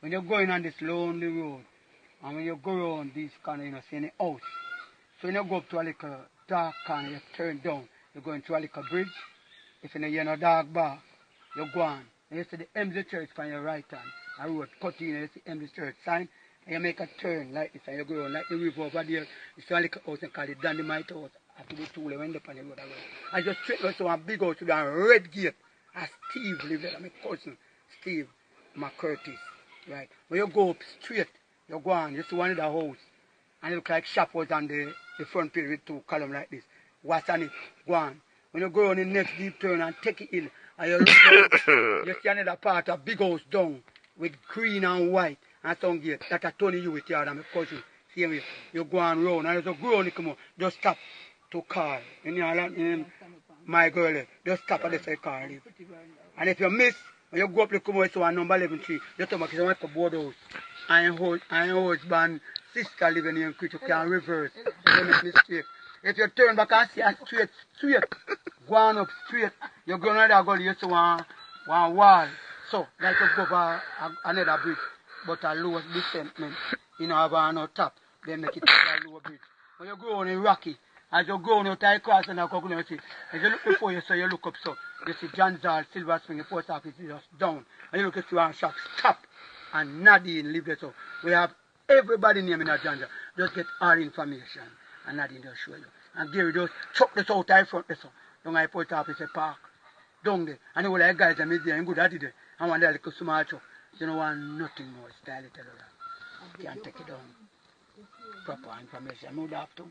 when you're going on this lonely road, and when you go around this corner, you know, see any house. So when you go up to a little dark corner, you turn down, you go into a little bridge. If you know you're in a dark bar, you go on. And you see the Emsley Church on your right hand. A road cut in, you see Emsley Church sign, and you make a turn like this, and you go around like the river over there. You see a little house, and call it Dynamite House. After the tool, you end up on the road. I just straight go to a big house with a red gate. And Steve lives there, my cousin, Steve McCurtis. Right. When you go up straight, you go on, you see one of the house, and it look like shop was on the front page with two columns like this. What's on it? Go on. When you go on the next deep turn and take it in, and you look down, you see another part of big house down with green and white and some gate. That's a Tony Hewitt yard and my cousin. See me? You go on round, and as you go on, you come out, just stop to call. In my girl, just stop at the side car live. And if you miss, when you go up, you come out to a number 11 tree, you come back, you want to board house. And your husband, sister living in Crete, you can reverse. You make mistake. If you turn back and see a straight, go on up straight, you go another gully, you see one wall. So, like you go over another bridge, but a low descentment, you know, have no top. They make it a lower bridge. When you go on in Rocky, as you go on, you tie across and you go on, you see. As you look before you, so you look up, so you see John's Hall, Silver Spring, the post office is just down. And you look at one shop, stop. And Nadine live there, so we have everybody name in that John's Hall. Just get all information. And Nadine just show you. And Gary just chuck this out in front there, so. Down at the post office, a park. Down there. And all the guys them is there and good at it there. And one day little small truck. You don't want nothing more style, tell you that. You can't take it down. Proper information. I would have to go.